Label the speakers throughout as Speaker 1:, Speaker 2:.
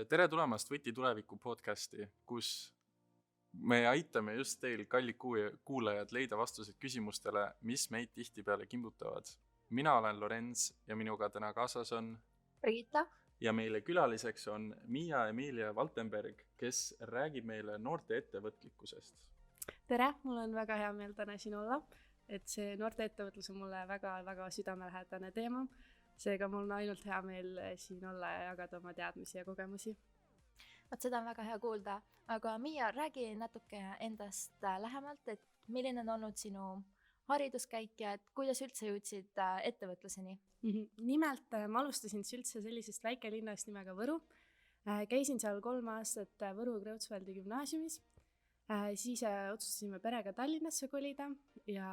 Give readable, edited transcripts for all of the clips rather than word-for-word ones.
Speaker 1: Tere tulemast Võti tuleviku podcasti, kus me aitame just teil, kallid kuulajad, leida vastused küsimustele, mis meid tihtipeale kimbutavad. Mina olen Lorenz ja minuga täna kaasas on
Speaker 2: Brigitta.
Speaker 1: Ja meile külaliseks on Miia Emilia Valtenberg, kes räägib meile noorte ettevõtlikkusest.
Speaker 2: Tere, mul on väga hea meel täna siin olla, et see noorte ettevõtlus on mulle väga südamelähedane teema. Seega mul on ainult hea meel siin olla ja jagada oma teadmisi ja kogemusi.
Speaker 3: Vaat seda on väga hea kuulda, aga Miia, räägi natuke endast lähemalt, et milline on olnud sinu hariduskäik ja et kuidas üldse jõudsid ettevõtluseni?
Speaker 2: Nimelt ma alustasin üldse sellisest väikelinnast nimega Võru. Käisin seal 3 aastat Võru Kreutzwaldi gümnaasiumis. Siis otsustasime perega Tallinnasse kolida ja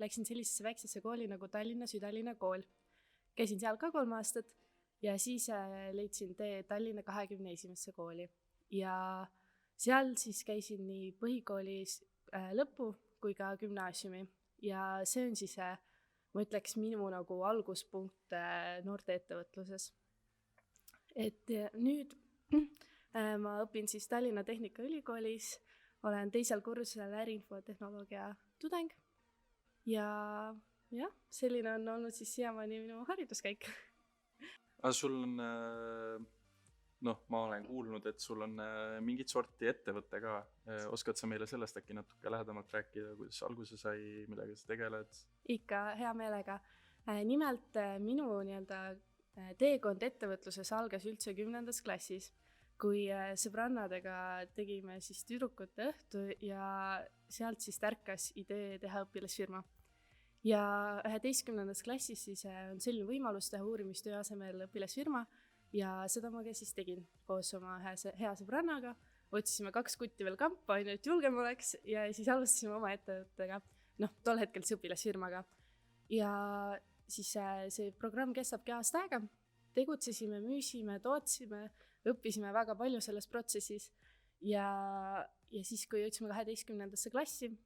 Speaker 2: läksin sellisesse väiksesse kooli nagu Tallinna Südalinna kool. Käisin seal ka 3 aastat ja siis leidsin tee Tallinna 21. kooli. Ja seal siis käisin nii põhikoolis lõppu kui ka gümnaasiumi. Ja see on siis, ma ütleks, minu nagu alguspunkt noorte ettevõtluses. Et nüüd ma õpin siis Tallinna Tehnikaülikoolis, olen 2. kursusel äriinfotehnoloogia tudeng ja selline on olnud siis siiamaani minu hariduskäik.
Speaker 1: Aga sul on, ma olen kuulnud, et sul on mingit sorti ettevõtte ka. Oskad sa meile sellest äkki natuke lähedamalt rääkida, kuidas alguse sai, millega sa tegeled?
Speaker 2: Ikka hea meelega. Nimelt minu teekond ettevõtluses algas üldse 10. klassis, kui sõbrannadega tegime siis tüdrukute õhtu ja sealt siis tärkas idee teha õpilasfirma. Ja 11. klassis siis on selline võimalus teha uurimistöö asemel õpilasfirma ja seda ma ka siis tegin koos oma hea sõbrannaga. Otsisime 2 kutti veel kampa, et julgem oleks ja siis alustasime oma ettevõttega, tol hetkel siis õpilasfirmaga. Ja siis see programm kestabki aasta aega. Tegutsesime, müüsime, tootsime, õppisime väga palju selles protsessis ja siis, kui jõudsime 12. klassi,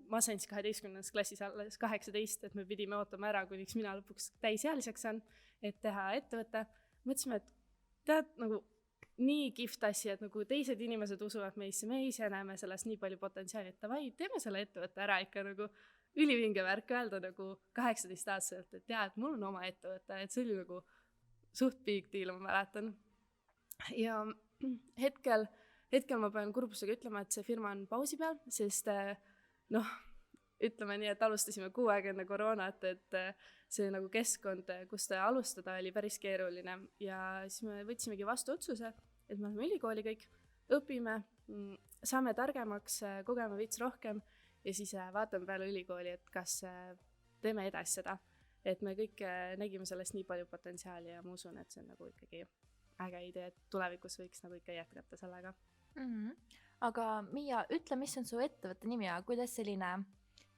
Speaker 2: ma sain siis 12. klassis alles 18, et me pidime ootama ära, kuniks mina lõpuks täisealiseks saan, et teha ettevõtte. Mõtlesime, et tead, nagu nii kihvt asi, et nagu teised inimesed usuvad meisse, me ise näeme sellest nii palju potentsiaali, et davai, teeme selle ettevõtte ära ikka nagu ülivinge värk öelda nagu 18-aastaselt, et tead, mul on oma ettevõtte, et see oli nagu suht big deal, ma mäletan. Ja hetkel ma pean kurbusega ütlema, et see firma on pausi peal, sest ütleme nii, et alustasime 6 aega enne koroonat, et see nagu keskkond, kus alustada oli päris keeruline ja siis me võtsimegi vastu otsuse, et me oleme ülikooli kõik, õpime, saame targemaks, kogeme veits rohkem ja siis vaatame peale ülikooli, et kas teeme edasi seda, et me kõik nägime sellest nii palju potentsiaali ja ma usun, et see on nagu ikkagi äge idee, et tulevikus võiks nagu ikka jätkata sellega.
Speaker 3: Aga Miia, ütle, mis on su ettevõtte nimi ja kuidas selline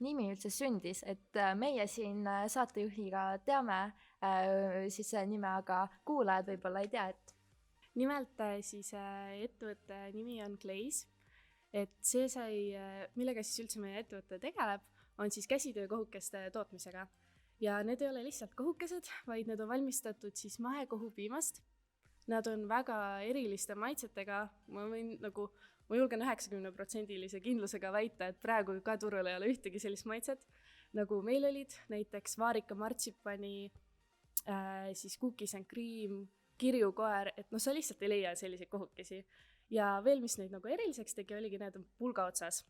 Speaker 3: nimi üldse sündis, et meie siin saatejuhiga teame siis nime, aga kuulajad võib-olla ei tea, et
Speaker 2: nimelt siis ettevõtte nimi on Glaze, et see sai, millega siis üldse meie ettevõtte tegeleb, on siis käsitöökohukeste tootmisega ja need ei ole lihtsalt kohukesed, vaid need on valmistatud siis mahekohupiimast. Nad on väga eriliste maitsetega, ma julgen 90% kindlusega väita, et praegu ka turul ei ole ühtegi sellist maitset, nagu meil olid, näiteks vaarika martsipani, siis cookies and cream, kirjukoer, et sa lihtsalt ei leia selliseid kohukesi. Ja veel, mis neid nagu eriliseks tegi, oligi need pulga otsas.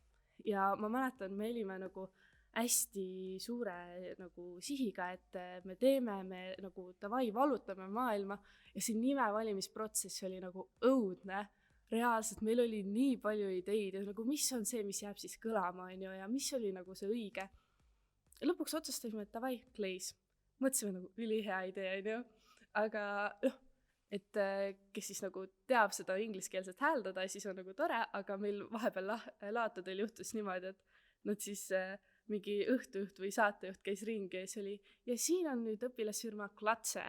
Speaker 2: Ja ma mäletan, me olime nagu hästi suure nagu sihiga, et me teeme, me nagu davai valutame maailma ja see nime valimisprotsess oli nagu õudne. Reaalselt meil oli nii palju ideid ja nagu mis on see, mis jääb siis kõlama ja mis oli nagu see õige. Lõpuks otsustasime, et davai, Glaze. Mõtlesime nagu ülihea idee, aga et kes siis nagu teab seda ingliskeelset hääldada, siis on nagu tore, aga meil vahepeal laatudel juhtus niimoodi, et nad siis mingi õhtujuht või saatejuht käis ringi ja see oli, ja siin on nüüd õpilasfirma Klatse.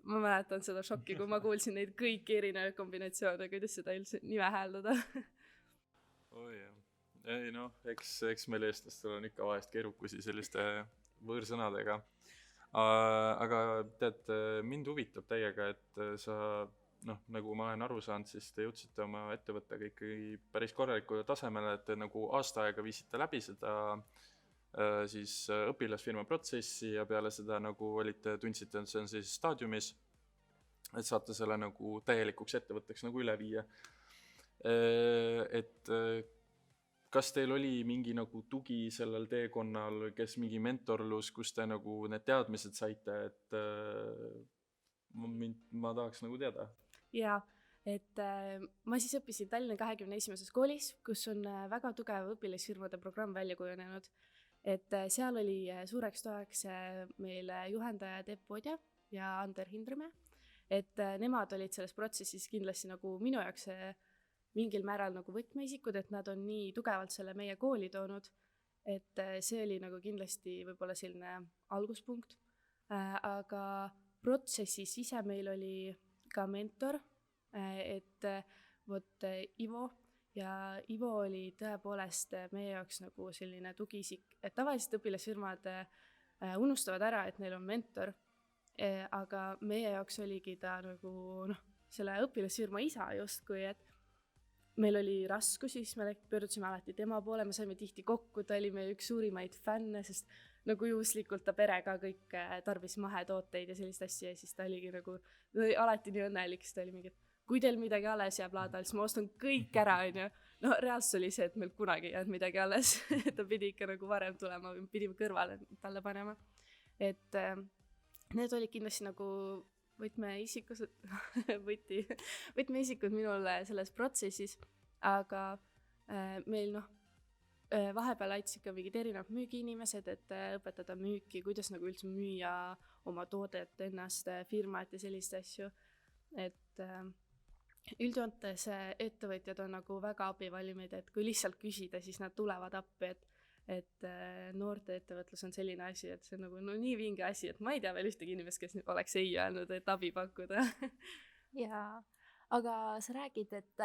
Speaker 2: Ma mäletan seda šokki, kui ma kuulsin neid kõiki erinevaid kombinatsioone, kuidas seda üldse nime hääldada.
Speaker 1: Ei eks meil eestlastel on ikka vahest keerukusi selliste võõrsõnadega. Aga tead, mind huvitab täiega, et sa, noh, nagu ma olen aru saanud, siis te jõudsite oma ettevõttega ikkagi päris korralikule tasemele, et te nagu aasta aega viisite läbi seda siis õpilasfirma protsessi ja peale seda nagu tundsite, et see on siis staadiumis, et saate selle nagu täielikuks ettevõtteks nagu üle viia. Et kas teil oli mingi nagu tugi sellel teekonnal, kes mingi mentorlus, kus te nagu need teadmised saite, et ma tahaks nagu teada.
Speaker 2: Jaa, et ma siis õppisin Tallinna 21. koolis, kus on väga tugev õpilasfirmade programm välja kujunenud. Et seal oli suureks toeks meil juhendaja Teep Podja ja Ander Hindremäe. Et nemad olid selles protsessis kindlasti nagu minu jaoks mingil määral nagu võtmeisikud, et nad on nii tugevalt selle meie kooli toonud, et see oli nagu kindlasti võib-olla selline alguspunkt. Aga protsessis ise meil oli ka mentor, et vot Ivo, ja Ivo oli tõepoolest meie jaoks nagu selline tugiisik, et tavaliselt õpilasfirmad unustavad ära, et neil on mentor, aga meie jaoks oligi ta nagu selle õpilasfirma isa justkui, et meil oli raskusi, siis me pöördusime alati tema poole, me saime tihti kokku, ta oli meie üks suurimaid fänne, sest nagu juhuslikult ta perega kõik tarbis mahetooteid ja sellist asja ja siis ta oligi nagu alati nii õnnelik, siis ta oli mingi, kui teil midagi alles jääb laadal, siis ma ostan kõik ära, onju. No reaalsus oli see, et meil kunagi ei jäänud midagi alles, ta pidi ikka nagu varem tulema, pidime kõrvale talle panema. Et need olid kindlasti nagu võtmeisikud minul selles protsessis, aga meil vahepeal aitasid ka mingid erinevad müügiinimesed, et õpetada müüki, kuidas nagu üldse müüa oma toodet, ennast, firmat ja sellist asju. Et üldjoontes ettevõtjad on nagu väga abivalmid, et kui lihtsalt küsida, siis nad tulevad appi, et noorte ettevõtlus on selline asi, et see on nagu nii vinge asi, et ma ei tea veel ühtegi inimest, kes oleks ei öelnud, et abi pakkuda.
Speaker 3: Jaa, aga sa räägid, et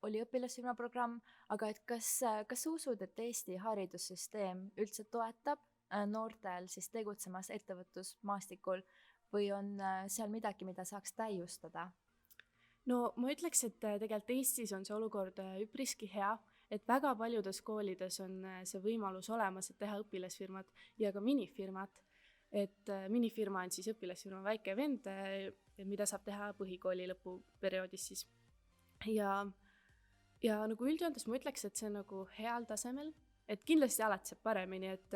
Speaker 3: oli õpilasfirma programm, aga et kas sa usud, et Eesti haridussüsteem üldse toetab noortel siis tegutsemas ettevõtlusmaastikul või on seal midagi, mida saaks täiustada?
Speaker 2: No ma ütleks, et tegelikult Eestis on see olukord üpriski hea, et väga paljudes koolides on see võimalus olemas, et teha õpilasfirmat ja ka minifirmat. Et minifirma on siis õpilasfirma väike vend, mida saab teha põhikooli lõpuperioodis siis. Ja nagu üldjoontes ma ütleks, et see on nagu heal tasemel, et kindlasti alati saab paremini, et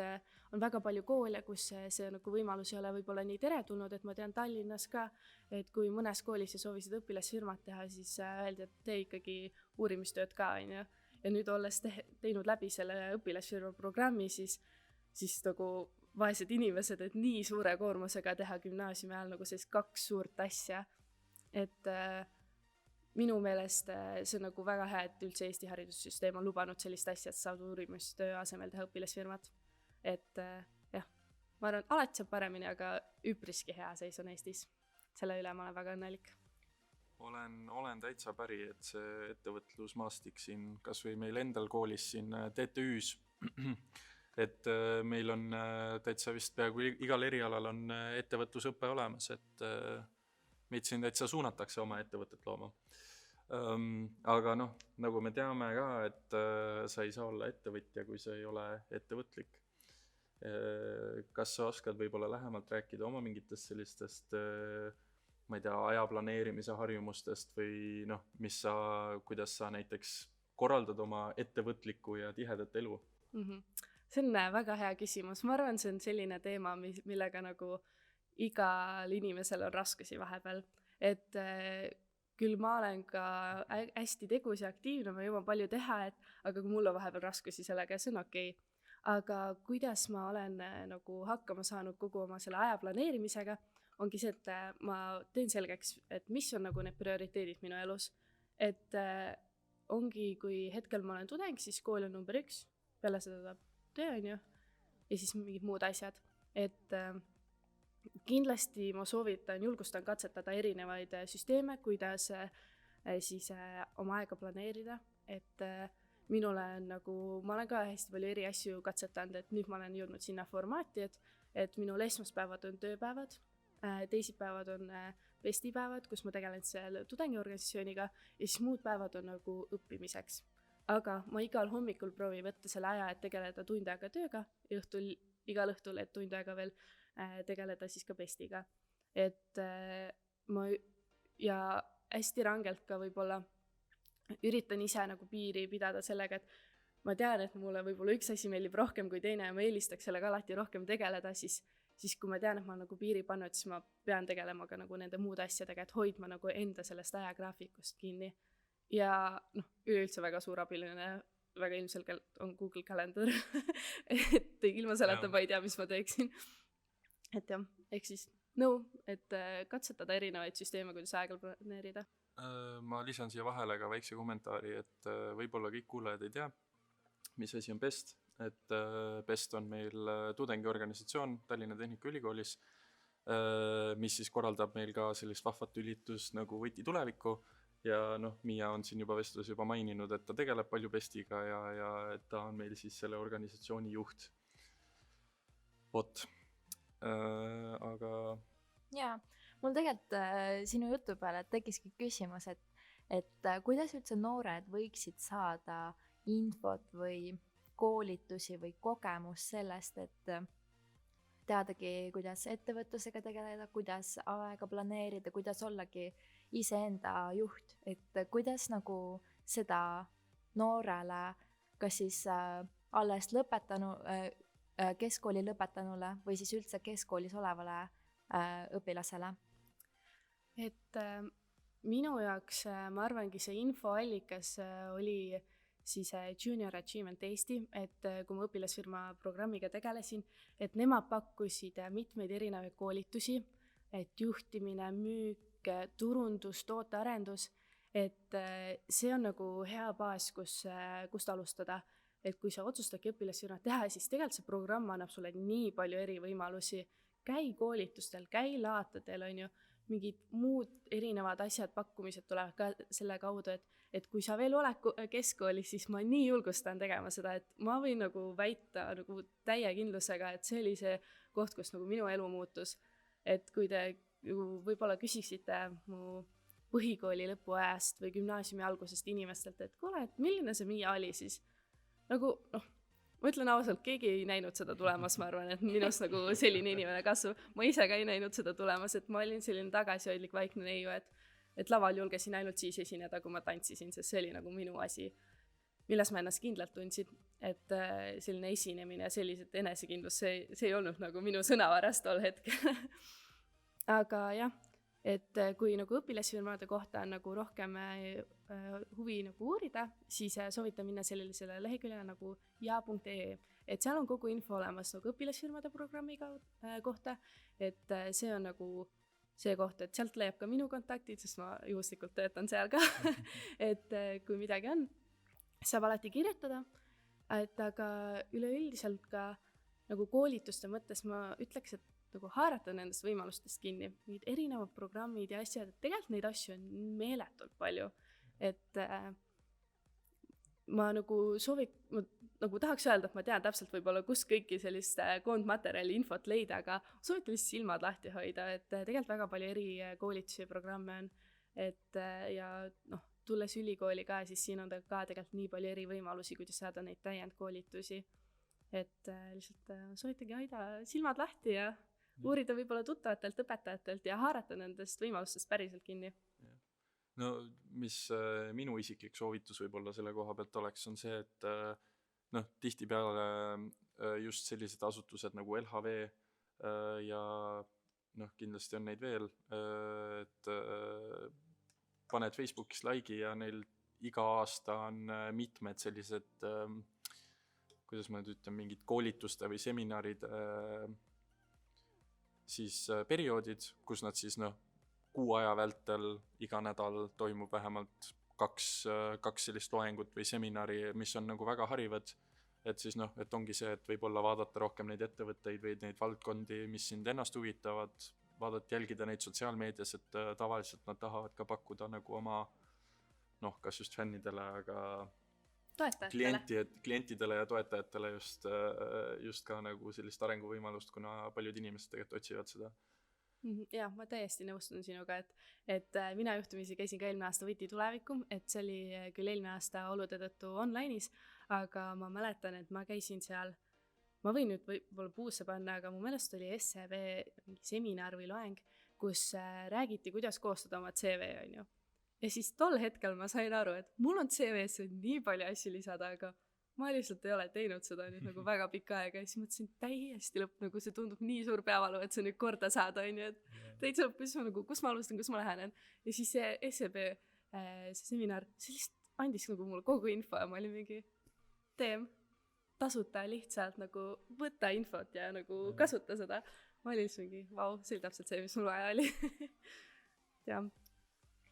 Speaker 2: on väga palju koole, kus see nagu võimalus ei ole võib-olla nii teretulnud, et ma tean Tallinnas ka, et kui mõnes koolis sa soovisid õpilasfirmat teha, siis öeldi, et tee ikkagi uurimistööd ka, onju. Ja nüüd olles teinud läbi selle õpilasfirma programmi, siis nagu vaesed inimesed, et nii suure koormusega teha gümnaasiumi ajal nagu sellist 2 suurt asja. Et minu meelest see on nagu väga hea, et üldse Eesti haridussüsteem on lubanud sellist asja, et saab uurimistöö asemel teha õpilasfirmat. Et jah, ma arvan, alati saab paremini, aga üpriski hea seis on Eestis. Selle üle ma olen väga õnnelik.
Speaker 1: Olen täitsa päri, et see ettevõtlusmaastik siin, kas või meil endal koolis siin TTÜs, et meil on täitsa vist peaaegu igal erialal on ettevõtlusõppe olemas, et meid siin täitsa suunatakse oma ettevõtet looma. Aga nagu me teame ka, et sa ei saa olla ettevõtja, kui sa ei ole ettevõtlik. Kas sa oskad võib-olla lähemalt rääkida oma mingitest sellistest ma ei tea, aja planeerimise harjumustest või kuidas sa näiteks korraldad oma ettevõtlikku ja tihedat elu?
Speaker 2: See on väga hea küsimus. Ma arvan, see on selline teema, millega nagu igal inimesel on raskusi vahepeal. Et küll ma olen ka hästi tegus ja aktiivne, ma jõuan palju teha, aga kui mul on vahepeal raskusi sellega, see on okei. Aga kuidas ma olen nagu hakkama saanud kogu oma selle aja planeerimisega, ongi see, et ma teen selgeks, et mis on nagu need prioriteedid minu elus. Et ongi, kui hetkel ma olen tudeng, siis kool on number 1, peale seda tuleb töö, on ju, ja siis mingid muud asjad. Et kindlasti ma soovitan, julgustan katsetada erinevaid süsteeme, kuidas siis oma aega planeerida, et minule on nagu, ma olen ka hästi palju eri asju katsetanud, et nüüd ma olen jõudnud sinna formaati, et minul esmaspäevad on tööpäevad, teisipäevad on festipäevad, kus ma tegelen seal tudengiorganisatsiooniga ja siis muud päevad on nagu õppimiseks. Aga ma igal hommikul proovin võtta selle aja, et tegeleda tund aega tööga ja igal õhtul, et tund aega veel tegeleda siis ka festiga. Et ma ja hästi rangelt ka võib-olla üritan ise nagu piiri pidada sellega, et ma tean, et mulle võib-olla üks asi meeldib rohkem kui teine ja ma eelistaks sellega alati rohkem tegeleda, siis kui ma tean, et ma olen nagu piiri pannud, siis ma pean tegelema ka nagu nende muude asjadega, et hoidma nagu enda sellest ajagraafikust kinni. Ja üleüldse väga suur abiline, väga ilmselgelt on Google Calendar, et ilma selleta ma ei tea, mis ma teeksin. Et jah, ehk siis et katsetada erinevaid süsteeme, kuidas aega planeerida.
Speaker 1: Ma lisan siia vahele ka väikse kommentaari, et võib-olla kõik kuulajad ei tea, mis asi on BEST. Et BEST on meil tudengiorganisatsioon Tallinna Tehnikaülikoolis, mis siis korraldab meil ka sellist vahvat üritust nagu Võti tulevikku. Ja Miia on siin juba vestlus juba maininud, et ta tegeleb palju BEST-iga ja et ta on meil siis selle organisatsiooni juht. Vot. Aga...
Speaker 3: Jaa, mul tegelikult sinu jutu peale tekkiski küsimus, et kuidas üldse noored võiksid saada infot või koolitusi või kogemus sellest, et teadagi, kuidas ettevõtlusega tegeleda, kuidas aega planeerida, kuidas ollagi iseenda juht, et kuidas nagu seda noorele, kas siis alles keskkooli lõpetanule või siis üldse keskkoolis olevale õpilasele?
Speaker 2: Et minu jaoks ma arvangi see infoallikas oli siis Junior Achievement Eesti, et kui ma õpilasfirma programmiga tegelesin, et nemad pakkusid mitmeid erinevaid koolitusi, et juhtimine, müük, turundus, tootearendus, et see on nagu hea baas, kust alustada. Et kui sa otsustadki õpilasfirmat teha, siis tegelikult see programm annab sulle nii palju eri võimalusi. Käi koolitustel, käi laatadel, on ju, mingid muud erinevad asjad, pakkumised tulevad ka selle kaudu, et kui sa veel oled keskkoolis, siis ma nii julgustan tegema seda, et ma võin nagu väita nagu täie kindlusega, et see oli see koht, kus nagu minu elu muutus. Et kui te võib-olla küsiksite mu põhikooli lõpuajast või gümnaasiumi algusest inimestelt, et kuule, et milline see Miia oli siis? Nagu, ma ütlen ausalt, keegi ei näinud seda tulemas, ma arvan, et minust nagu selline inimene kasvab. Ma ise ka ei näinud seda tulemas, et ma olin selline tagasihoidlik vaikne neiu, et laval julgesin ainult siis esineda, kui ma tantsisin, sest see oli nagu minu asi, milles ma ennast kindlalt tundsin. Et selline esinemine ja sellised enesekindlus, see ei olnud nagu minu sõnavaras tol hetkel. Aga jah, et kui nagu õpilasfirmade kohta on nagu rohkem huvi nagu uurida, siis soovitan minna sellisele leheküljele nagu ja.ee, et seal on kogu info olemas nagu õpilasfirmade programmi kohta, et see on nagu see koht, et sealt leiab ka minu kontaktid, sest ma juhuslikult töötan seal ka, et kui midagi on, saab alati kirjutada, et aga üleüldiselt ka nagu koolituste mõttes ma ütleks, et nagu haarata nendest võimalustest kinni, mingid erinevad programmid ja asjad, et tegelikult neid asju on meeletult palju, et ma nagu tahaks öelda, et ma tean täpselt võib-olla, kus kõiki sellist koondmaterjali infot leida, aga soovitan lihtsalt silmad lahti hoida, et tegelikult väga palju eri koolitusi ja programme on, et ja tulles ülikooli ka, siis siin on ka tegelikult nii palju eri võimalusi, kuidas saada neid täiendkoolitusi, et lihtsalt soovitangi hoida silmad lahti ja uurida võib-olla tuttavatelt õpetajatelt ja haarata nendest võimalustest päriselt kinni.
Speaker 1: No mis minu isiklik soovitus võib-olla selle koha pealt oleks, on see, et tihtipeale just sellised asutused nagu LHV ja kindlasti on neid veel, et paned Facebookis like'i ja neil iga aasta on mitmed sellised, kuidas ma nüüd ütlen, mingid koolituste või seminarid siis perioodid, kus nad siis kuu aja vältel iga nädal toimub vähemalt kaks sellist loengut või seminari, mis on nagu väga harivad, et siis et ongi see, et võib-olla vaadata rohkem neid ettevõtteid või neid valdkondi, mis sind ennast huvitavad, vaadata, jälgida neid sotsiaalmeedias, et tavaliselt nad tahavad ka pakkuda nagu oma kas just fännidele, aga
Speaker 2: toetajatele.
Speaker 1: klientidele ja toetajatele just ka nagu sellist arenguvõimalust, kuna paljud inimesed tegelikult otsivad seda.
Speaker 2: Jah, ma täiesti nõustun sinuga, et mina juhtumisi käisin ka eelmine aasta Võti tulevikku, et see oli küll eelmine aasta olude tõttu online'is, aga ma mäletan, et ma käisin seal, ma võin nüüd võib-olla puusse panna, aga mu meelest oli SEB seminar või loeng, kus räägiti, kuidas koostada oma CV, on ju. Ja siis tol hetkel ma sain aru, et mul on CV-sse nii palju asju lisada, aga ma lihtsalt ei ole teinud seda nüüd nagu väga pikka aega ja siis mõtlesin täiesti lõpp, nagu see tundub nii suur peavalu, et see nüüd korda saada, on ju, et täitsa lõpp, kus ma alustan, kus ma lähenen. Ja siis see SEB see seminar, see lihtsalt andis nagu mulle kogu info ja ma olin mingi tasuta lihtsalt nagu võtta infot ja nagu kasuta seda. Ma olin lihtsalt mingi, vau, see oli täpselt see, mis mul vaja oli. Jah.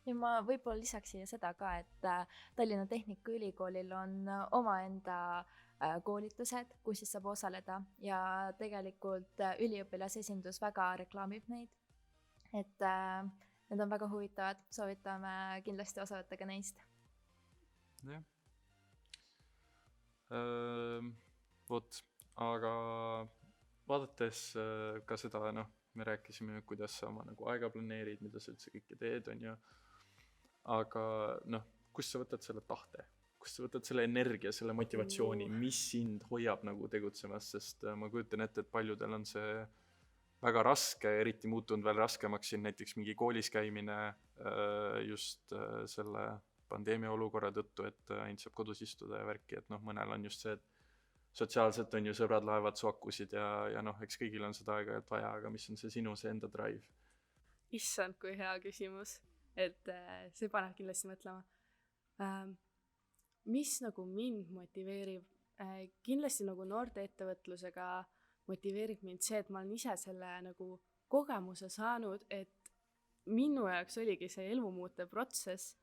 Speaker 3: Ja ma võib-olla lisaks siia seda ka, et Tallinna Tehnikaülikoolil on omaenda koolitused, kus siis saab osaleda ja tegelikult üliõpilasesindus väga reklaamib neid. Et need on väga huvitavad, soovitame kindlasti osa võtta ka neist.
Speaker 1: Jah. Vot, aga vaadates ka seda, me rääkisime, kuidas sa oma nagu aega planeerid, mida sa üldse kõike teed, on ju. Aga kust sa võtad selle tahte? Kust sa võtad selle energia, selle motivatsiooni, mis sind hoiab nagu tegutsemas, sest ma kujutan ette, et paljudel on see väga raske, eriti muutunud veel raskemaks siin näiteks mingi koolis käimine just selle pandeemia olukorra tõttu, et ainult saab kodus istuda ja värki, et mõnel on just see, et sotsiaalselt on ju sõbrad laevad suakusid ja eks kõigil on seda aega vaja, aga mis on see sinu, see enda drive?
Speaker 2: Issand, kui hea küsimus, et see paneb kindlasti mõtlema. Mis nagu mind motiveerib? Kindlasti nagu noorte ettevõtlusega motiveerib mind see, et ma olen ise selle nagu kogemuse saanud, et minu jaoks oligi see elumuutev protsess,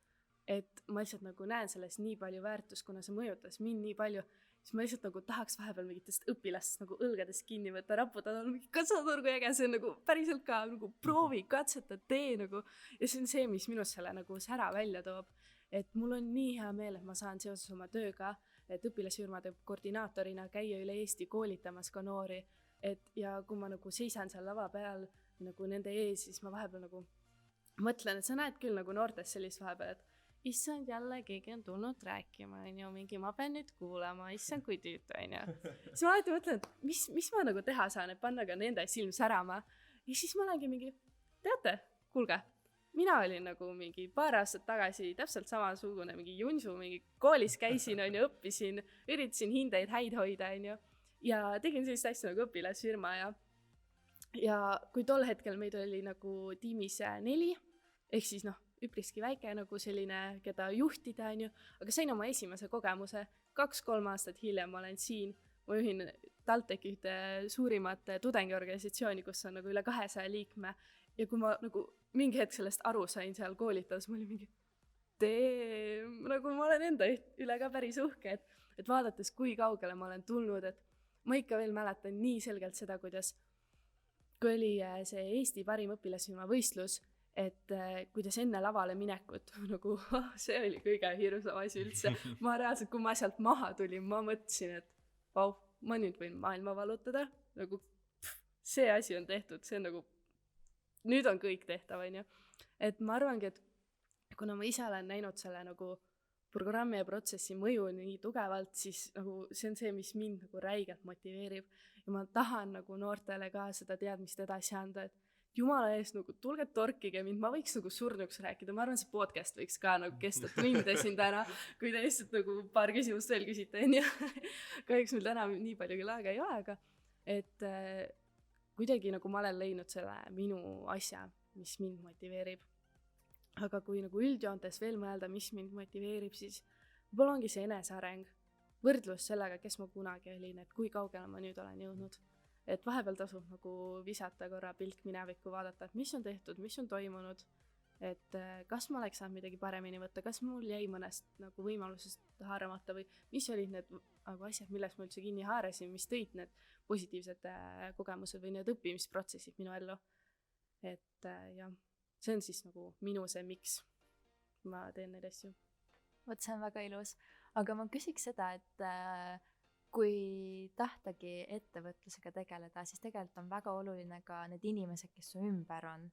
Speaker 2: et ma lihtsalt nagu näen selles nii palju väärtust, kuna see mõjutas mind nii palju, siis ma lihtsalt nagu tahaks vahepeal mingitest õpilastest nagu õlgadest kinni võtta, raputada, katsaturgu äge, see on nagu päriselt ka nagu proovi, katseta, tee nagu, ja see on see, mis minust selle nagu sära välja toob, et mul on nii hea meel, et ma saan seoses oma tööga, et õpilasfirmade koordinaatorina käia üle Eesti koolitamas ka noori, ja kui ma nagu seisan seal lava peal nagu nende ees, siis ma vahepeal nagu mõtlen, et sa näed küll nagu noortes sellist vahepeal, et issand, jälle keegi on tulnud rääkima, on ju, mingi ma pean nüüd kuulama, issand, kui tüütu, on ju. Siis ma alati mõtlen, et mis ma nagu teha saan, et panna ka nende silm särama. Ja siis ma olengi mingi, teate, kuulge, mina olin nagu mingi paar aastat tagasi täpselt samasugune mingi junsu, mingi koolis käisin, on ju, õppisin, üritasin hindeid häid hoida, on ju, ja tegin sellist asja nagu õpilasfirma ja kui tol hetkel meid oli nagu tiimis 4, ehk siis üpriski väike nagu selline, keda juhtida, on ju, aga sain oma esimese kogemuse, 2-3 aastat hiljem ma olen siin, ma juhin TalTechi ühte suurimat tudengiorganisatsiooni, kus on nagu üle 200 liikme ja kui ma nagu mingi hetk sellest aru sain seal koolitas, ma olin mingi nagu ma olen enda üle ka päris uhke, et vaadates, kui kaugele ma olen tulnud, et ma ikka veel mäletan nii selgelt seda, kui oli see Eesti parim õpilasfirma võistlus, et kuidas enne lavale minekut, nagu see oli kõige hirmsam asi üldse. Ma reaalselt, kui ma sealt maha tulin, ma mõtlesin, et vau, ma nüüd võin maailma valutada, nagu see asi on tehtud, see on nagu, nüüd on kõik tehtav, on ju. Et ma arvangi, et kuna ma ise olen näinud selle nagu programmi ja protsessi mõju nii tugevalt, siis nagu see on see, mis mind nagu räigelt motiveerib ja ma tahan nagu noortele ka seda teadmist edasi anda, et jumala eest, nagu tulge torkige mind, ma võiks nagu surnuks rääkida, ma arvan, see podcast võiks ka nagu kesta tunde siin täna, kui te lihtsalt nagu paar küsimust veel küsite, on ju. Kahjuks meil täna nii palju küll aega ei ole, aga et kuidagi nagu ma olen leidnud selle minu asja, mis mind motiveerib. Aga kui nagu üldjoontes veel mõelda, mis mind motiveerib, siis võib-olla ongi see eneseareng, võrdlus sellega, kes ma kunagi olin, et kui kaugele ma nüüd olen jõudnud. Et vahepeal tasub nagu visata korra pilk minevikku, vaadata, et mis on tehtud, mis on toimunud, et kas ma oleks saanud midagi paremini võtta, kas mul jäi mõnest nagu võimalusest haaramata või mis olid need nagu asjad, millest ma üldse kinni haarasin, mis tõid need positiivsed kogemused või need õppimisprotsessid minu ellu. Et jah, see on siis nagu minu see, miks ma teen neid asju.
Speaker 3: Vot see on väga ilus. aga ma küsiks seda, et kui tahtagi ettevõtlusega tegeleda, siis tegelikult on väga oluline ka need inimesed, kes su ümber on.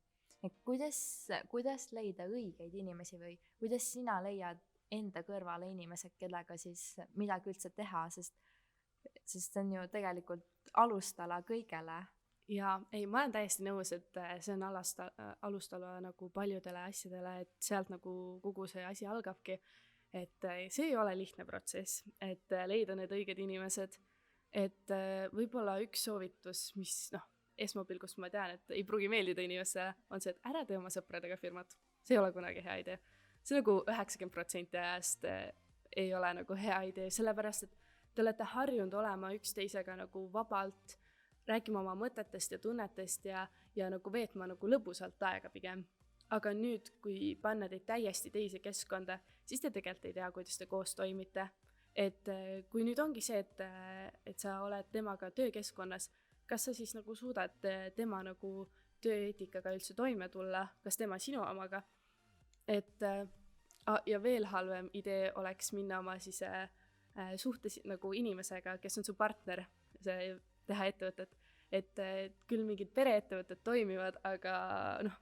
Speaker 3: Et kuidas leida õigeid inimesi või kuidas sina leiad enda kõrvale inimesed, kellega siis midagi üldse teha, sest see on ju tegelikult alustala kõigele.
Speaker 2: Ja ei, ma olen täiesti nõus, et see on alustala nagu paljudele asjadele, et sealt nagu kogu see asi algabki. Et see ei ole lihtne protsess, et leida need õiged inimesed, et võib-olla üks soovitus, mis esmapilgust ma tean, et ei pruugi meeldida inimestele, on see, et ära tee oma sõpradega firmat. See ei ole kunagi hea idee. See nagu 90% ajast ei ole nagu hea idee, sellepärast, et te olete harjunud olema üksteisega nagu vabalt, rääkima oma mõtetest ja tunnetest ja nagu veetma nagu lõbusalt aega pigem. Aga nüüd, kui panna teid täiesti teise keskkonda, siis te tegelikult ei tea, kuidas te koos toimite. Et kui nüüd ongi see, et sa oled temaga töökeskkonnas, kas sa siis nagu suudad tema nagu tööeetikaga üldse toime tulla, kas tema sinu omaga? Et ja veel halvem idee oleks minna oma siis suhtes nagu inimesega, kes on su partner, teha ettevõtet. Et küll mingid pereettevõtted toimivad, aga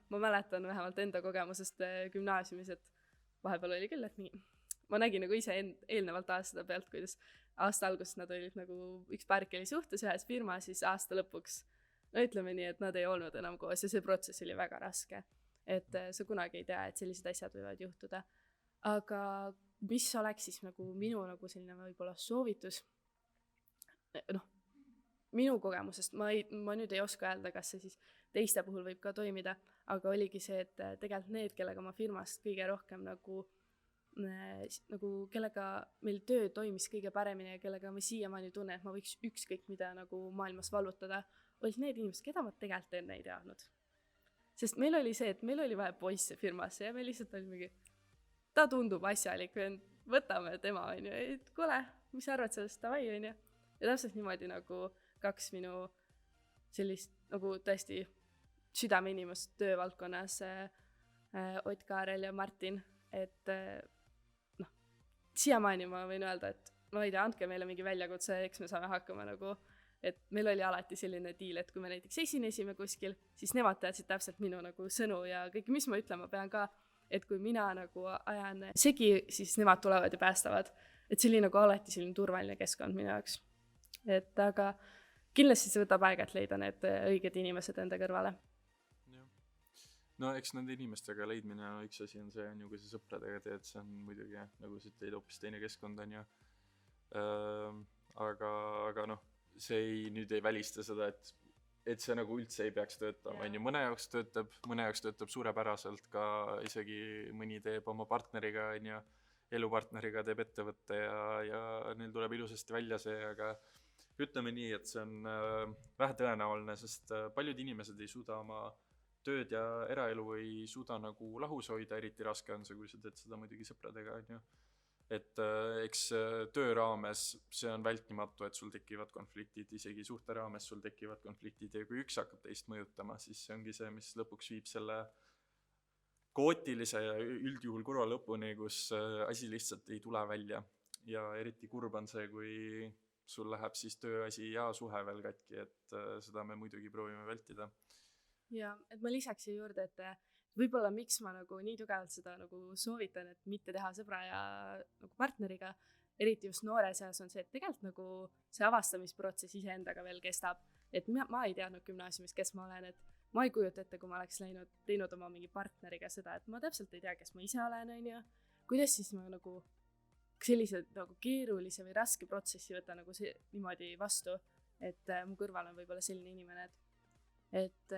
Speaker 2: ma mäletan vähemalt enda kogemusest gümnaasiumis, et vahepeal oli küll, et ma nägin nagu ise eelnevalt aasta pealt, kuidas aasta alguses nad olid nagu üks paarike oli suhtes ühes firma, siis aasta lõpuks, ütleme nii, et nad ei olnud enam koos ja see protsess oli väga raske. Et sa kunagi ei tea, et sellised asjad võivad juhtuda. Aga mis oleks siis nagu minu nagu selline võib-olla soovitus? Minu kogemusest, ma nüüd ei oska öelda, kas see siis teiste puhul võib ka toimida, aga oligi see, et tegelikult need, kellega ma firmast kõige rohkem nagu kellega meil töö toimis kõige paremini ja kellega ma siiamaani tunnen, et ma võiks ükskõik mida nagu maailmas vallutada, olid need inimesed, keda ma tegelikult enne ei teadnud. Sest meil oli see, et meil oli vaja poisse firmasse ja me lihtsalt oli mingi, ta tundub asjalik, võtame tema, et kuule, mis sa arvad sellest, davai, ja täpselt niimoodi nagu kaks minu sellist nagu tõesti südameinimust töövaldkonnas Ott Kaarel ja Martin, et siiamaani ma võin öelda, et ma ei tea, andke meile mingi väljakutse, eks me saame hakkama nagu, et meil oli alati selline diil, et kui me näiteks esinesime kuskil, siis nemad teadsid täpselt minu nagu sõnu ja kõik, mis ma ütlema pean ka, et kui mina nagu ajan segi, siis nemad tulevad ja päästavad, et see oli nagu alati selline turvaline keskkond minu jaoks. Et aga kindlasti see võtab aega, et leida need õiged inimesed enda kõrvale.
Speaker 1: No eks nende inimestega leidmine üks asi on see, kui sa sõpradega teed, see on muidugi, nagu sa teed hoopis teine keskkond on ju. Aga see nüüd ei välista seda, et see nagu üldse ei peaks töötama, on ju. Mõne jaoks töötab suurepäraselt ka isegi mõni teeb oma partneriga, on ju, elupartneriga teeb ettevõtte ja neil tuleb ilusasti välja see, aga ütleme nii, et see on vähe tõenäoline, sest paljud inimesed ei suuda oma tööd ja eraelu ei suuda nagu lahus hoida, eriti raske on see, kui sa teed seda muidugi sõpradega, on ju. Et eks töö raames see on vältimatu, et sul tekivad konfliktid, isegi suhte raames sul tekivad konfliktid ja kui üks hakkab teist mõjutama, siis see ongi see, mis lõpuks viib selle kaootilise ja üldjuhul kurva lõpuni, kus asi lihtsalt ei tule välja. Ja eriti kurb on see, kui sul läheb siis tööasi ja suhe veel katki, et seda me muidugi proovime vältida.
Speaker 2: Ja, et ma lisaks siia juurde, et võib-olla miks ma nagu nii tugevalt seda nagu soovitan, et mitte teha sõbra ja nagu partneriga, eriti just noore seas on see, et tegelikult nagu see avastamisprotsess iseendaga veel kestab. Et ma ei teadnud gümnaasiumis, kes ma olen, et ma ei kujuta ette, kui ma oleks teinud oma mingi partneriga seda, et ma täpselt ei tea, kes ma ise olen, on ju. Kuidas siis ma nagu sellise nagu keerulise või raske protsessi võtta nagu see niimoodi vastu, et mu kõrval on võib-olla selline inimene, et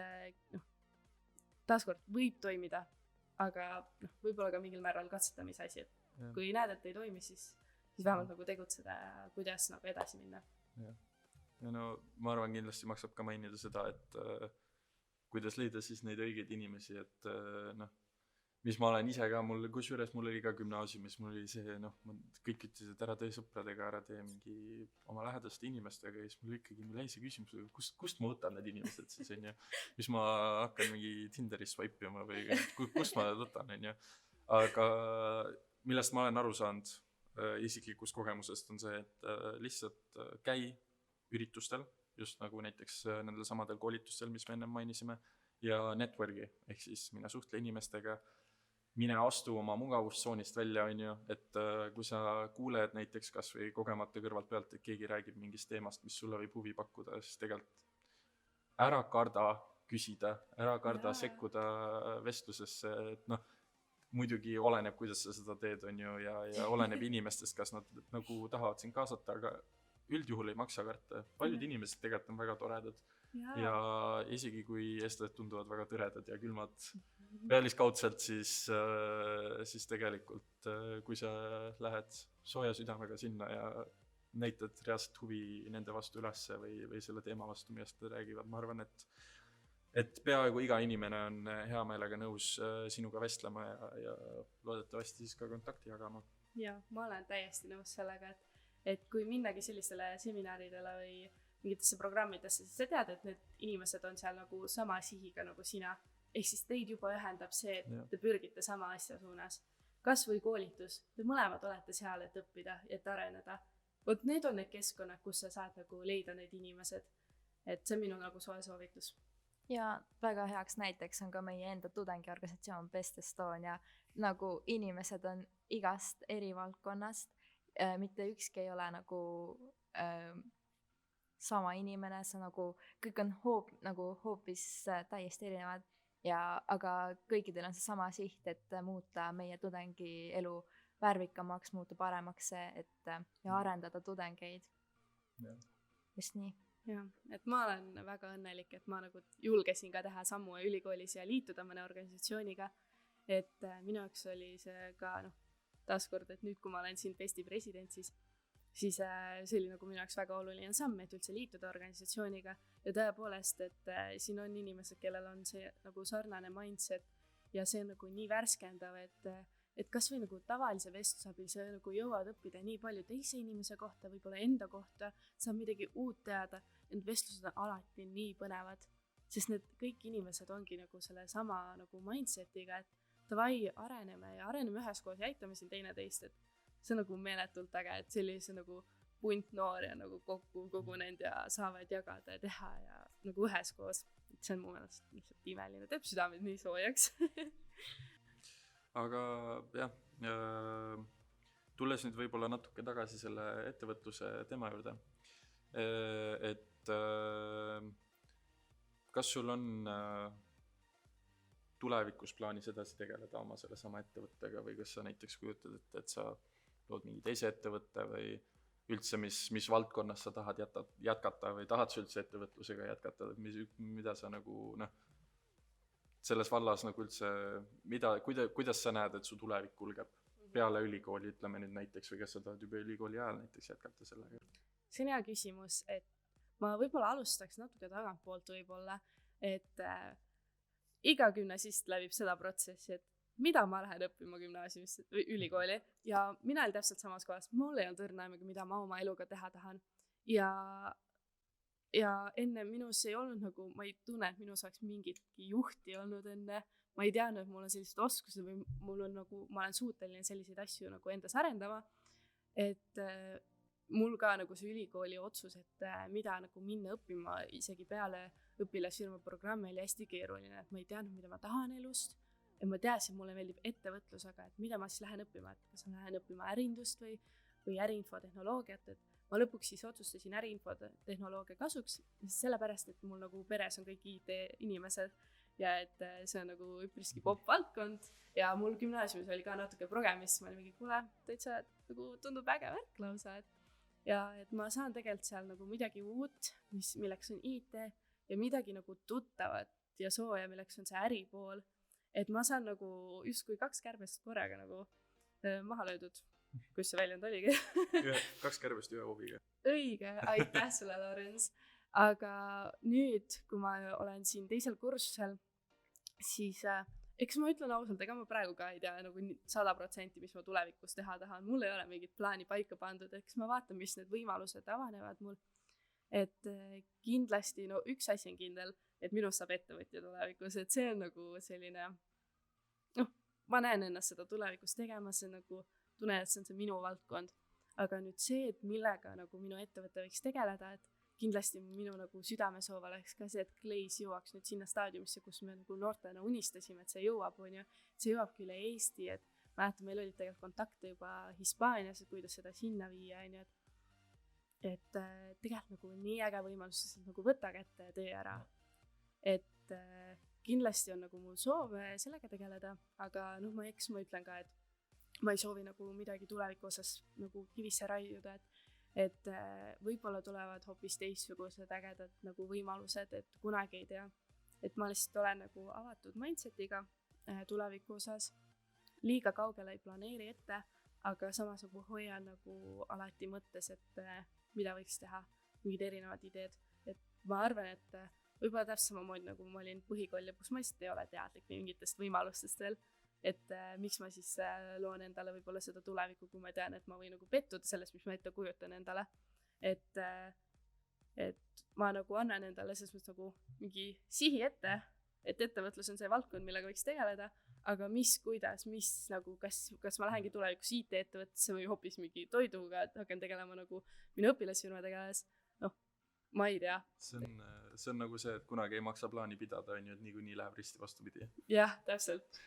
Speaker 2: taaskord võib toimida, aga võib-olla ka mingil määral katsetamise asi, et kui näed, et ei toimi, siis vähemalt nagu tegutseda ja kuidas nagu edasi minna.
Speaker 1: Ja ma arvan, kindlasti maksab ka mainida seda, et kuidas leida siis neid õigeid inimesi, et mis ma olen ise ka, kusjuures mul oli ka gümnaasiumis, mul oli see, kõik ütlesid, et ära tee sõpradega, ära tee mingi oma lähedaste inimestega ja siis mul ikkagi jäi see küsimus, kust ma võtan need inimesed siis, on ju, mis ma hakkan mingi Tinderis swipe ima või kust ma võtan, on ju. Aga millest ma olen aru saanud, isiklikust kogemusest on see, et lihtsalt käi üritustel, just nagu näiteks nendel samadel koolitustel, mis me ennem mainisime, ja network'i, ehk siis mine suhtle inimestega, mine astu oma mugavustsoonist välja, on ju, et kui sa kuuled näiteks kas või kogemata kõrvalt pealt, et keegi räägib mingist teemast, mis sulle võib huvi pakkuda, siis tegelikult ära karda küsida, ära karda sekkuda vestlusesse, et noh, muidugi oleneb, kuidas sa seda teed, on ju, ja oleneb inimestest, kas nad nagu tahavad sind kaasata, aga üldjuhul ei maksa karta. Paljud inimesed tegelikult on väga toredad ja isegi kui eestlased tunduvad väga tõredad ja külmad pealiskaudselt, siis tegelikult kui sa lähed sooja südamega sinna ja näitad reaalselt huvi nende vastu ülesse või selle teema vastu, millest nad räägivad, ma arvan, et peaaegu iga inimene on hea meelega nõus sinuga vestlema ja loodetavasti siis ka kontakti jagama.
Speaker 2: Ja, ma olen täiesti nõus sellega, et kui minnagi sellistele seminaridele või mingitesse programmidesse, siis sa tead, et need inimesed on seal nagu sama sihiga nagu sina. Ehk siis teid juba ühendab see, et te pürgite sama asja suunas. Kas või koolitus, te mõlemad olete seal, et õppida, et areneda. Vot need on need keskkonnad, kus sa saad nagu leida need inimesed. Et see on minu nagu soe soovitus.
Speaker 3: Ja väga heaks näiteks on ka meie enda tudengiorganisatsioon Best Estonia. Nagu inimesed on igast eri valdkonnast, mitte ükski ei ole nagu sama inimene, see nagu, kõik on hoopis täiesti erinevad, aga kõikidel on see sama siht, et muuta meie tudengi elu värvikamaks, muuta paremaks see, ja arendada tudengeid.
Speaker 1: Ja.
Speaker 3: Just nii.
Speaker 2: Ja, et ma olen väga õnnelik, et ma nagu julgesin ka teha sammu ülikoolis ja liituda mõne organisatsiooniga, et minu jaoks oli see ka taaskord, et nüüd kui ma olen siin Besti president, siis see oli nagu minu jaoks väga oluline samm, et üldse liituda organisatsiooniga ja tõepoolest, et siin on inimesed, kellel on see nagu sarnane mindset ja see on nagu nii värskendav, et kas või nagu tavalise vestlusabil sa nagu jõuad õppida nii palju teise inimese kohta, võib-olla enda kohta, saab midagi uut teada, et vestlused on alati nii põnevad, sest need kõik inimesed ongi nagu selle sama nagu mindsetiga, et davai, areneme üheskoos ja aitame siin teineteist, et see on nagu meeletult äge, et sellise nagu punt noori on nagu kokku kogunenud ja saavad jagada ja teha ja nagu üheskoos. Et see on mu meelest lihtsalt imeline, teeb südamed nii soojaks.
Speaker 1: Aga jah, tulles nüüd võib-olla natuke tagasi selle ettevõtluse tema juurde, et kas sul on tulevikus plaanis edasi tegeleda oma selle sama ettevõttega või kas sa näiteks kujutad, et sa lood mingi teise ettevõtte või üldse, mis valdkonnas sa tahad jätkata või tahad sa üldse ettevõtlusega jätkata, mida sa nagu selles vallas nagu üldse, kuidas sa näed, et su tulevik kulgeb peale ülikooli, ütleme nüüd näiteks, või kas sa tahad juba ülikooli ajal näiteks jätkata sellega?
Speaker 2: See on hea küsimus, et ma võib-olla alustaks natuke tagantpoolt võib-olla, et iga gümnasist läbib seda protsessi, et mida ma lähen õppima gümnaasiumisse või ülikooli ja mina olin täpselt samas kohas, mul ei olnud õrnaimegi, mida ma oma eluga teha tahan ja enne minus ei olnud nagu, ma ei tunne, et minus oleks mingitki juhti olnud enne, ma ei teadnud, et mul on sellised oskused või mul on nagu, ma olen suuteline selliseid asju nagu endas arendama, et mul ka nagu see ülikooli otsus, et mida nagu minna õppima isegi peale õpilasfirma programmi oli hästi keeruline, et ma ei teadnud, mida ma tahan elust ja ma teadsin, mulle meeldib ettevõtlus, aga et mida ma siis lähen õppima, et kas ma lähen õppima äriindust või äriinfotehnoloogiat, et ma lõpuks siis otsustasin äriinfotehnoloogia kasuks, sellepärast, et mul nagu peres on kõik IT-inimesed ja et see on nagu üpriski popp valdkond ja mul gümnaasiumis oli ka natuke programmist, ma olin mingi, kuule, täitsa nagu tundub äge värk lausa, et ma saan tegelikult seal nagu midagi uut, milleks on IT ja midagi nagu tuttavat ja sooja, milleks on see äripool. Et ma saan nagu justkui 2 kärbest korraga nagu maha löödud, kus see väljend oligi.
Speaker 1: 2 kärbest ühe hoobiga.
Speaker 2: Õige, aitäh sulle, Lorenz. Aga nüüd, kui ma olen siin teisel kursusel, siis eks ma ütlen ausalt, ega ma praegu ka ei tea nagu 100%, mis ma tulevikus teha tahan. Mul ei ole mingit plaani paika pandud, eks ma vaatan, mis need võimalused avanevad mul. Et kindlasti, üks asi on kindel, et minust saab ettevõtja tulevikus, et see on nagu selline, ma näen ennast seda tulevikus tegema, see on nagu tunnen, et see on see minu valdkond. Aga nüüd see, et millega nagu minu ettevõte võiks tegeleda, et kindlasti minu nagu südamesoov oleks ka see, et Glaze jõuaks nüüd sinna staadiumisse, kus me nagu noortena unistasime, et see jõuab, on ju. See jõuabki üle Eesti, et mäletan, meil olid tegelikult kontakte juba Hispaanias, et kuidas seda sinna viia, on ju, et tegelikult nagu nii äge võimalus, et nagu võta kätte ja tee ära. Et kindlasti on nagu mul soov sellega tegeleda, aga noh, ma ütlen ka, et ma ei soovi nagu midagi tuleviku osas nagu kivisse raiuda, et võib-olla tulevad hoopis teistsugused ägedad nagu võimalused, et kunagi ei tea. Et ma lihtsalt olen nagu avatud mindsetiga tuleviku osas. Liiga kaugele ei planeeri ette, aga samas nagu hoian nagu alati mõttes, et mida võiks teha, mingid erinevad ideed. Et ma arvan, et võib-olla täpselt samamoodi nagu ma olin põhikool, kus ma lihtsalt ei ole teadlik mingitest võimalustest veel. Et miks ma siis loon endale võib-olla seda tulevikku, kui ma tean, et ma võin nagu pettuda sellest, mis ma ette kujutan endale. Et ma nagu annan endale selles mõttes nagu mingi sihi ette, et ettevõtlus on see valdkond, millega võiks tegeleda, aga kuidas, nagu, kas ma lähengi tulevikus IT-ettevõttesse või hoopis mingi toiduga, et hakkan tegelema nagu minu õpilasfirma tegeles, noh, ma ei tea.
Speaker 1: See on nagu see, et kunagi ei maksa plaani pidada, on ju, et niikuinii läheb risti vastupidi.
Speaker 2: Jah, täpselt.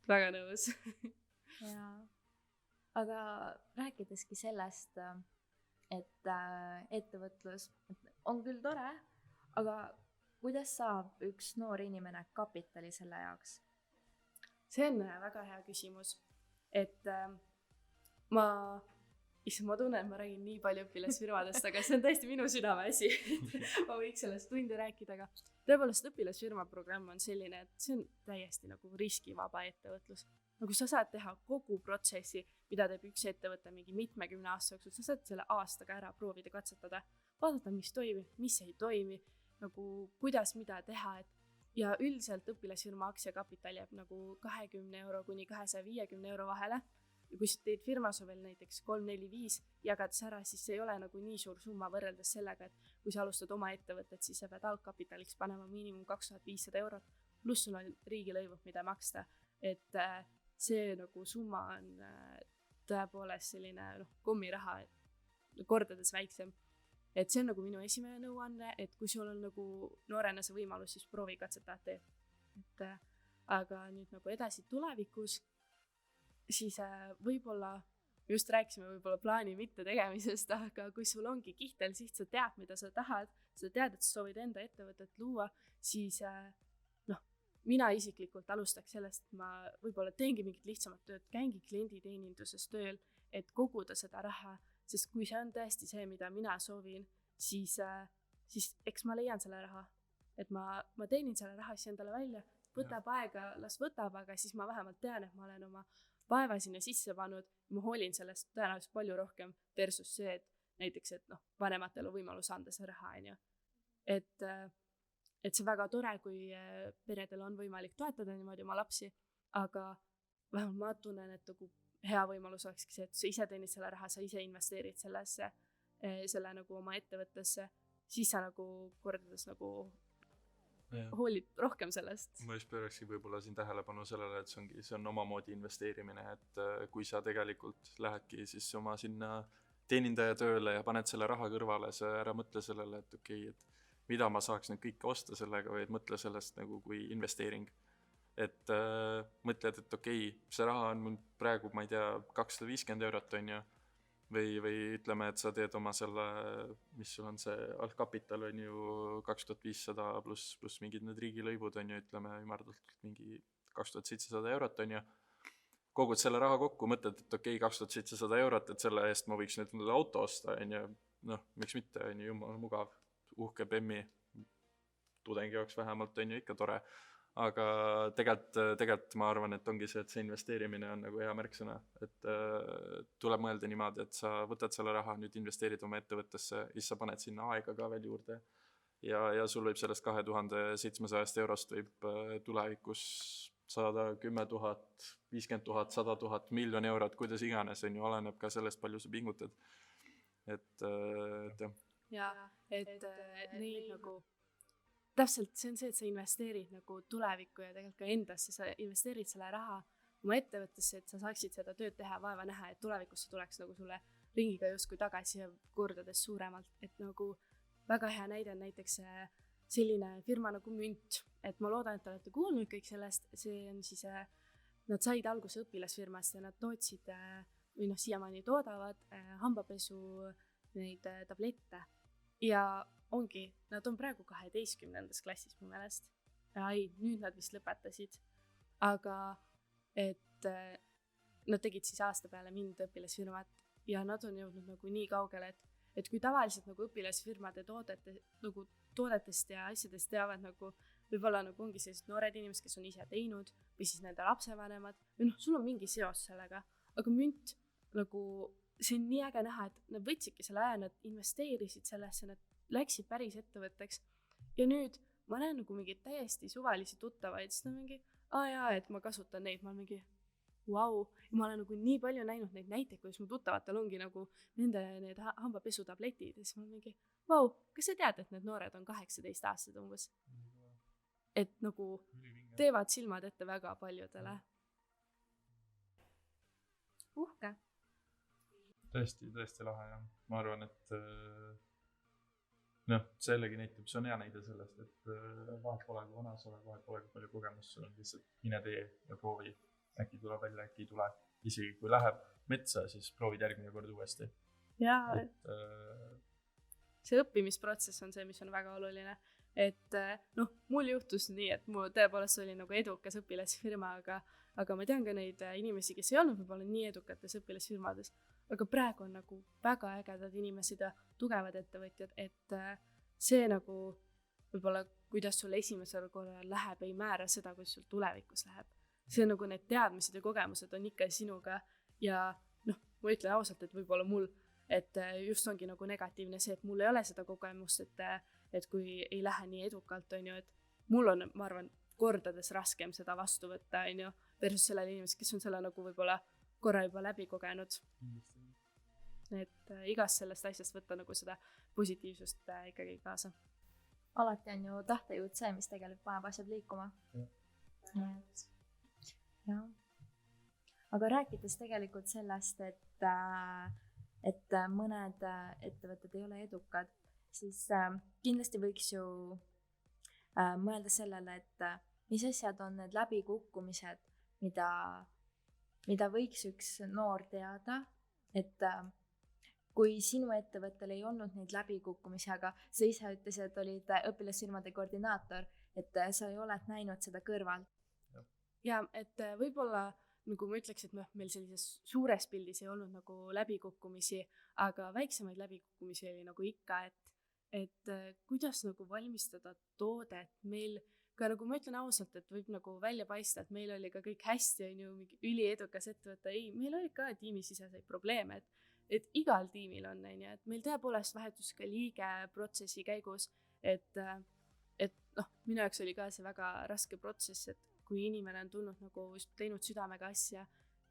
Speaker 2: Väga nõus.
Speaker 3: Jaa. Aga rääkideski sellest, et ettevõtlus on küll tore, aga kuidas saab üks noor inimene kapitali selle jaoks?
Speaker 2: See on väga hea küsimus, et ma tunnen, et ma räägin nii palju õpilasfirmadest, aga see on täiesti minu südameasi. Ma võiks sellest tundi rääkida, aga tõepoolest õpilasfirma programm on selline, et see on täiesti nagu riskivaba ettevõtlus. Nagu sa saad teha kogu protsessi, mida teeb üks ettevõte mingi 70 aasta jooksul, sa saad selle aastaga ära proovida, katsetada, vaadata, mis toimib, mis ei toimi, nagu kuidas mida teha, ja üldiselt õpilasfirma aktsiakapital jääb nagu 20 euro kuni 250 euro vahele. Ja kui sa teed firmas on veel näiteks 3-4-5 jagades ära, siis see ei ole nagu nii suur summa võrreldes sellega, et kui sa alustad oma ettevõtet, siis sa pead algkapitaliks panema miinimum 2500 eurot, pluss sul on riigilõivud, mida maksta. Et see nagu summa on tõepoolest selline kommiraha kordades väiksem. Et see on nagu minu esimene nõuanne, et kui sul on nagu noorena see võimalus, siis proovi katsetada tee. Aga nüüd nagu edasi tulevikus, siis võib-olla, just rääkisime võib-olla plaani mitte tegemisest, aga kui sul ongi kihtel siht, sa tead, mida sa tahad, sa tead, et sa soovid enda ettevõtet luua, siis mina isiklikult alustaks sellest, et ma võib-olla teengi mingit lihtsamat tööd, käingi klienditeeninduses tööl, et koguda seda raha, sest kui see on tõesti see, mida mina soovin, siis eks ma leian selle raha, et ma teenin selle raha siis endale välja, võtab aega, las võtab, aga siis ma vähemalt tean, et ma olen oma vaeva sinna sisse pannud, ma hoolin sellest tõenäoliselt palju rohkem versus see, et näiteks, et vanematel on võimalus anda see raha, on ju. Et see väga tore, kui peredel on võimalik toetada niimoodi oma lapsi, aga vähemalt ma tunnen, et nagu hea võimalus olekski see, et sa ise teenid selle raha, sa ise investeerid selle nagu oma ettevõttesse, siis sa nagu kordades nagu hoolid rohkem sellest.
Speaker 1: Ma just pöörakski võib-olla siin tähelepanu sellele, et see on omamoodi investeerimine, et kui sa tegelikult lähedki siis oma sinna teenindaja tööle ja paned selle raha kõrvale, sa ära mõtle sellele, et okei, et mida ma saaks nüüd kõike osta sellega, või et mõtle sellest nagu kui investeering. Et mõtled, et okei, see raha on mul praegu, ma ei tea, 250 eurot on ju, või ütleme, et sa teed oma selle, mis sul on see algkapital on ju 2500 pluss mingid need riigilõivud on ju, ütleme ümardalt mingi 2700 eurot on ju, kogud selle raha kokku, mõtled, et okei, 2700 eurot, et selle eest ma võiks nüüd auto osta on ju, miks mitte on ju, jumal mugav, uhke bemmi, tudengi jaoks vähemalt on ju ikka tore. Aga tegelikult ma arvan, et ongi see, et see investeerimine on nagu hea märksõna, et tuleb mõelda niimoodi, et sa võtad selle raha, nüüd investeerid oma ettevõttesse, siis sa paned sinna aega ka veel juurde ja sul võib sellest 2700 eurost võib tulevikus saada 10 000, 50 000, 100 000, miljon eurot, kuidas iganes on ju, oleneb ka sellest, palju sa pingutad. Et
Speaker 2: jah. Et neid nagu täpselt see on see, et sa investeerid nagu tulevikku ja tegelikult ka endasse, sa investeerid selle raha oma ettevõttesse, et sa saaksid seda tööd teha, vaeva näha, et tulevikus see tuleks nagu sulle ringiga justkui tagasi ja kordades suuremalt, et nagu väga hea näide on näiteks selline firma nagu Münt, et ma loodan, et te olete kuulnud kõik sellest, see on siis, nad said alguse õpilasfirmast ja nad tootsid või siiamaani toodavad hambapesu neid tablette ja ongi, nad on praegu 12. klassis mu meelest. Ei, nüüd nad vist lõpetasid, aga et nad tegid siis aasta peale mind õpilasfirmat ja nad on jõudnud nagu nii kaugele, et kui tavaliselt nagu õpilasfirmade toodetest ja asjadest teavad nagu võib-olla nagu ongi sellised noored inimesed, kes on ise teinud või siis nende lapsevanemad või sul on mingi seos sellega, aga Münt nagu see on nii äge näha, et nad võtsidki selle aja, nad investeerisid sellesse, nad läksid päris ettevõtteks ja nüüd ma näen nagu mingeid täiesti suvalisi tuttavaid, siis nad mingi, et ma kasutan neid, ma olen mingi vau, ja ma olen nagu nii palju näinud neid näiteid, kuidas mu tuttavatel ongi nagu need hambapesutabletid ja siis ma olen mingi vau, kas sa tead, et need noored on 18 aastased umbes? Et nagu teevad silmad ette väga paljudele. Uhke.
Speaker 1: Tõesti lahe jah. Ma arvan, et see jällegi näitab, see on hea näide sellest, et vahet pole kui vana sa oled, vahet pole kui palju kogemust sul on, lihtsalt mine tee ja proovi. Äkki tuleb välja, äkki ei tule. Isegi kui läheb metsa, siis proovid järgmine kord uuesti.
Speaker 2: Jaa, see õppimisprotsess on see, mis on väga oluline. Et mul juhtus nii, et mul tõepoolest oli nagu edukas õpilasfirma, aga ma tean ka neid inimesi, kes ei olnud võib-olla nii edukates õpilasfirmades, aga praegu on nagu väga ägedad inimesed ja tugevad ettevõtjad, et see nagu võib-olla, kuidas sul esimesel korral läheb, ei määra seda, kuidas sul tulevikus läheb. See nagu need teadmised ja kogemused on ikka sinuga ja ma ütlen ausalt, et võib-olla mul, et just ongi nagu negatiivne see, et mul ei ole seda kogemust, et kui ei lähe nii edukalt, on ju, et mul on, ma arvan, kordades raskem seda vastu võtta, on ju, versus sellele inimesed, kes on selle nagu võib-olla korra juba läbi kogenud. Et igast sellest asjast võtta nagu seda positiivsust ikkagi kaasa.
Speaker 3: Alati on ju tahtejõud see, mis tegelikult paneb asjad liikuma. Ja. Aga rääkides tegelikult sellest, et mõned ettevõtted ei ole edukad, siis kindlasti võiks ju mõelda sellele, et mis asjad on need läbikukkumised, mida võiks üks noor teada, et kui sinu ettevõttel ei olnud neid läbikukkumisi, aga sa ise ütlesid, et olid õpilasfirmade koordinaator, et sa ei ole näinud seda kõrvalt.
Speaker 2: Ja, et võib-olla nagu ma ütleks, et meil sellises suures pildis ei olnud nagu läbikukkumisi, aga väiksemaid läbikukkumisi oli nagu ikka, et kuidas nagu valmistada toodet meil, ka nagu ma ütlen ausalt, et võib nagu välja paista, et meil oli ka kõik hästi, on ju, mingi üliedukas ettevõte, ei, meil oli ka tiimisiseseid probleeme, et igal tiimil on, et meil tõepoolest vahetus ka liige protsessi käigus, et minu jaoks oli ka see väga raske protsess, et kui inimene on tulnud nagu teinud südamega asja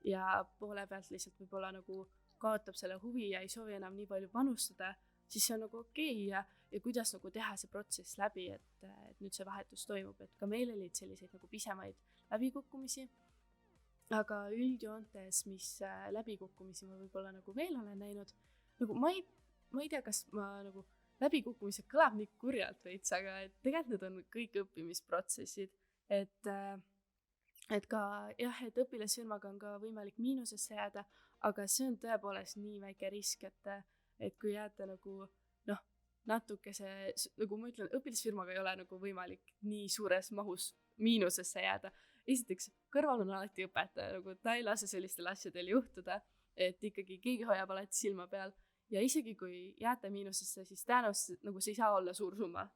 Speaker 2: ja poole pealt lihtsalt võib-olla nagu kaotab selle huvi ja ei soovi enam nii palju panustada, siis see on nagu okei ja kuidas nagu teha see protsess läbi, et nüüd see vahetus toimub, et ka meil olid selliseid nagu pisemaid läbikukkumisi, aga üldjoontes, mis läbikukkumisi ma võib-olla nagu veel olen näinud, nagu ma ei tea, kas ma nagu läbikukkumised kõlab nii kurjalt veits, aga tegelikult need on kõik õppimisprotsessid. Et ka jah, et õpilasfirmaga on ka võimalik miinusesse jääda, aga see on tõepoolest nii väike risk, et kui jääte nagu natukese, nagu ma ütlen, õpilasfirmaga ei ole nagu võimalik nii suures mahus miinusesse jääda. Esiteks, kõrval on alati õpetaja, nagu ta ei lase sellistel asjadel juhtuda, et ikkagi keegi hoiab alati silma peal ja isegi kui jääte miinusesse, siis tõenäoliselt nagu see ei saa olla suur summa.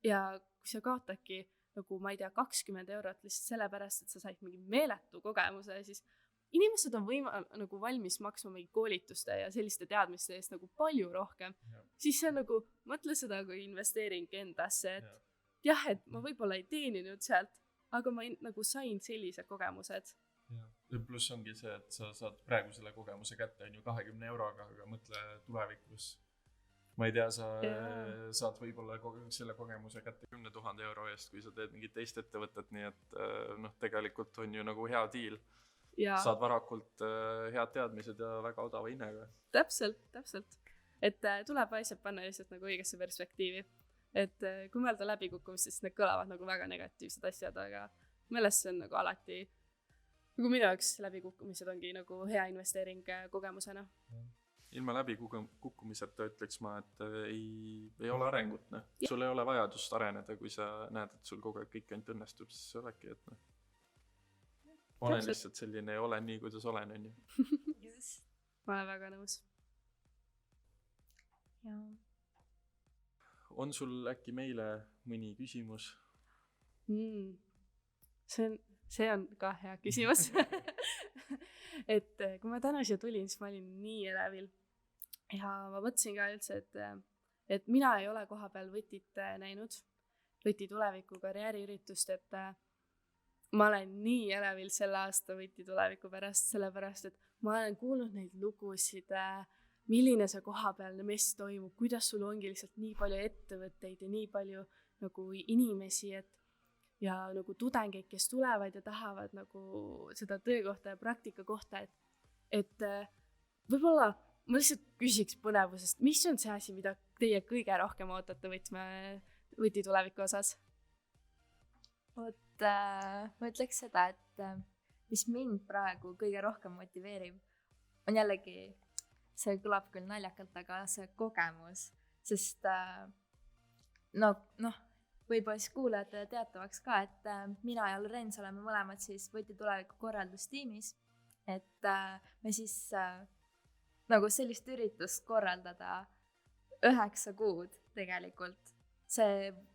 Speaker 2: Ja kui sa kaotadki nagu ma ei tea 20 eurot lihtsalt sellepärast, et sa said mingi meeletu kogemuse, siis inimesed on nagu valmis maksma mingi koolituste ja selliste teadmiste eest nagu palju rohkem. Siis see on nagu, mõtle seda kui investeering endasse, et jah, et ma võib-olla ei teeninud sealt, aga ma nagu sain sellised kogemused.
Speaker 1: Ja pluss ongi see, et sa saad praegu selle kogemuse kätte on ju 20 euroga, aga mõtle tulevikus. Ma ei tea, sa saad võib-olla selle kogemuse kätte 10 000 euro eest, kui sa teed mingit teist ettevõtet, nii et tegelikult on ju nagu hea deal.
Speaker 2: ja
Speaker 1: saad varakult head teadmised ja väga odava hinnega.
Speaker 2: täpselt. Et tuleb asjad panna lihtsalt nagu õigesse perspektiivi. Et kui mõelda läbikukkumist, siis need kõlavad nagu väga negatiivsed asjad, aga meelest see on nagu alati, nagu minu jaoks läbikukkumised ongi nagu hea investeering kogemusena.
Speaker 1: Ilma läbikukkumiseta ütleks ma, et ei ole arengut. Sul ei ole vajadust areneda, kui sa näed, et sul kogu aeg kõik ainult õnnestub, siis see olegi, et olen lihtsalt selline ja olen nii, kuidas olen, on ju.
Speaker 2: Ma olen väga nõus.
Speaker 1: On sul äkki meile mõni küsimus?
Speaker 2: See on ka hea küsimus. Et kui ma täna siia tulin, siis ma olin nii elevil. Ja ma mõtlesin ka üldse, et mina ei ole koha peal Võtit näinud. Võti tuleviku karjääriüritust, et ma olen nii elevil selle aasta Võti tuleviku pärast, sellepärast, et ma olen kuulnud neid lugusid, milline see kohapealne mess toimub, kuidas sul ongi lihtsalt nii palju ettevõtteid ja nii palju nagu inimesi, ja nagu tudengeid, kes tulevad ja tahavad nagu seda töökohta ja praktika kohta, et võib-olla ma lihtsalt küsiks põnevusest, mis on see asi, mida teie kõige rohkem ootate Võti tuleviku osas?
Speaker 3: Ma ütleks seda, et mis mind praegu kõige rohkem motiveerib, on jällegi, see kõlab küll naljakalt, aga see kogemus, sest võib-olla siis kuulajatele teatavaks ka, et mina ja Lorenz oleme mõlemad siis Võti tuleviku korraldustiimis, et me siis nagu sellist üritust korraldada 9 kuud tegelikult.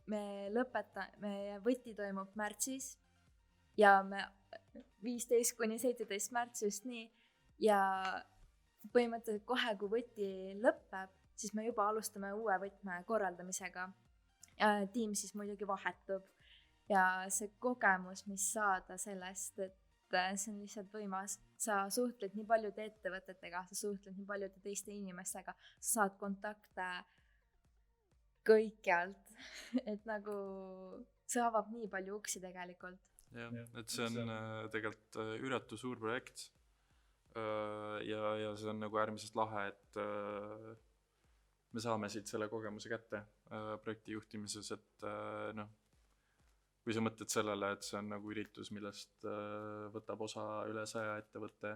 Speaker 3: Meie Võti toimub märtsis ja me 15-17 märts just nii ja põhimõtteliselt kohe, kui Võti lõpeb, siis me juba alustame uue võtme korraldamisega. Tiim siis muidugi vahetub ja see kogemus, mis saada sellest, et see on lihtsalt võimas. Sa suhtled nii paljude ettevõtetega, sa suhtled nii paljude teiste inimestega, sa saad kontakte kõikjalt, et nagu see avab nii palju uksi tegelikult.
Speaker 1: Jah, et see on tegelikult üüretu suur projekt ja see on nagu äärmiselt lahe, et me saame siit selle kogemuse kätte projekti juhtimises, et kui sa mõtled sellele, et see on nagu üritus, millest võtab osa üle 100 ettevõtte,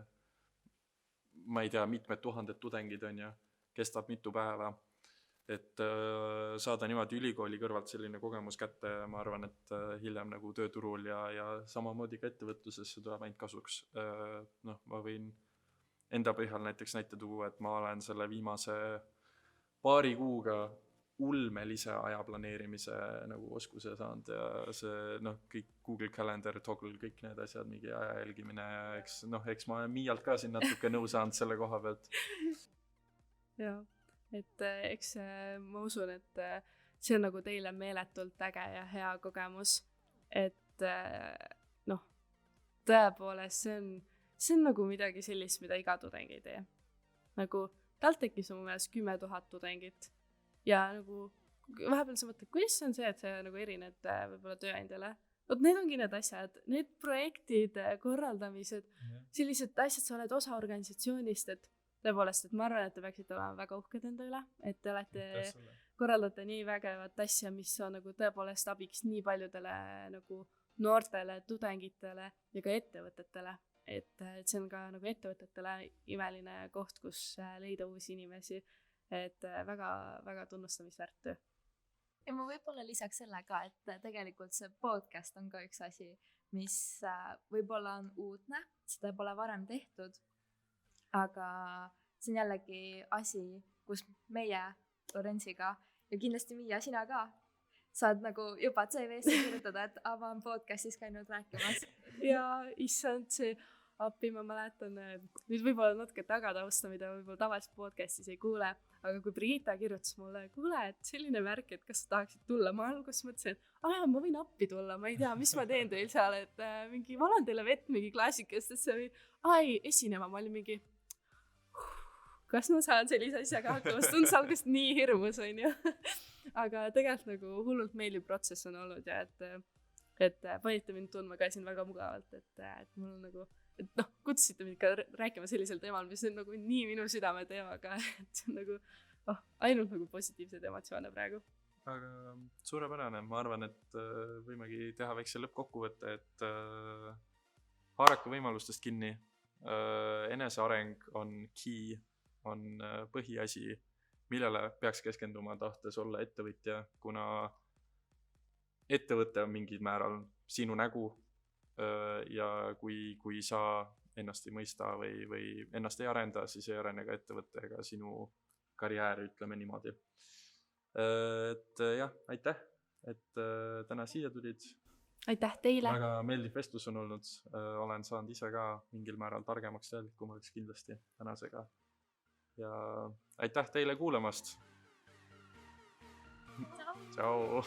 Speaker 1: ma ei tea, mitmed tuhanded tudengid on ja kestab mitu päeva, et saada niimoodi ülikooli kõrvalt selline kogemus kätte, ma arvan, et hiljem nagu tööturul ja samamoodi ka ettevõtluses see tuleb ainult kasuks. Ma võin enda põhjal näiteks näite tuua, et ma olen selle viimase paari kuuga ulmelise aja planeerimise nagu oskuse saanud ja see kõik Google Calendar, Toggle, kõik need asjad, mingi aja jälgimine ja eks ma olen Miialt ka siin natuke nõu saanud selle koha pealt.
Speaker 2: Jah, et eks ma usun, et see on nagu teile meeletult äge ja hea kogemus, et tõepoolest see on nagu midagi sellist, mida iga tudeng ei tee. Nagu TalTechis on mu meelest 10 000 tudengit ja nagu vahepeal sa mõtled, kuidas see on see, et sa nagu erined võib-olla tööandjale. Need ongi need asjad, need projektid, korraldamised, sellised asjad, sa oled osa organisatsioonist, et tõepoolest, et ma arvan, et te peaksite olema väga uhked enda üle, et te olete korraldate nii vägevat asja, mis on nagu tõepoolest abiks nii paljudele nagu noortele, tudengitele ja ka ettevõtetele. Et see on ka nagu ettevõtetele imeline koht, kus leida uusi inimesi, et väga tunnustamisväärt töö.
Speaker 3: Ja ma võib-olla lisaks selle ka, et tegelikult see podcast on ka üks asi, mis võib-olla on uudne, seda pole varem tehtud, aga see on jällegi asi, kus meie Lorenziga ja kindlasti Miia, sina ka saad nagu juba CV-sse kirjutada, et ma olen podcastis käinud rääkimas.
Speaker 2: Ja issand, see appi, ma mäletan, nüüd võib-olla natuke tagatausta, mida võib-olla tavaliselt podcastis ei kuule, aga kui Brigitta kirjutas mulle, kuule, et selline värk, et kas sa tahaksid tulla, ma alguses mõtlesin, et ma võin appi tulla, ma ei tea, mis ma teen teil seal, et mingi valan teile vett mingi klaasikestesse või esinema, ma olin mingi kas ma saan sellise asjaga hakkama, sest tundus algusest nii hirmus, on ju. Aga tegelikult nagu hullult meeldiv protsess on olnud ja et et panite mind tundma ka siin väga mugavalt, et mul on nagu, et noh, kutsusite mind ka rääkima sellisel teemal, mis on nagu nii minu südame teemaga, et see on nagu ainult nagu positiivsed emotsioone praegu.
Speaker 1: Aga suurepärane, ma arvan, et võimegi teha väikse lõppkokkuvõtte, et haarake võimalustest kinni, eneseareng on key, on põhiasi, millele peaks keskenduma tahtes olla ettevõtja, kuna ettevõte on mingil määral sinu nägu ja kui sa ennast ei mõista või ennast ei arenda, siis ei arene ka ettevõte ega sinu karjäär, ütleme niimoodi. Et jah, aitäh, et täna siia tulid.
Speaker 2: Aitäh teile.
Speaker 1: Väga meeldiv vestlus on olnud. Olen saanud ise ka mingil määral targemaks teadlikumaks kindlasti tänasega. Ja aitäh teile kuulamast. Ciao.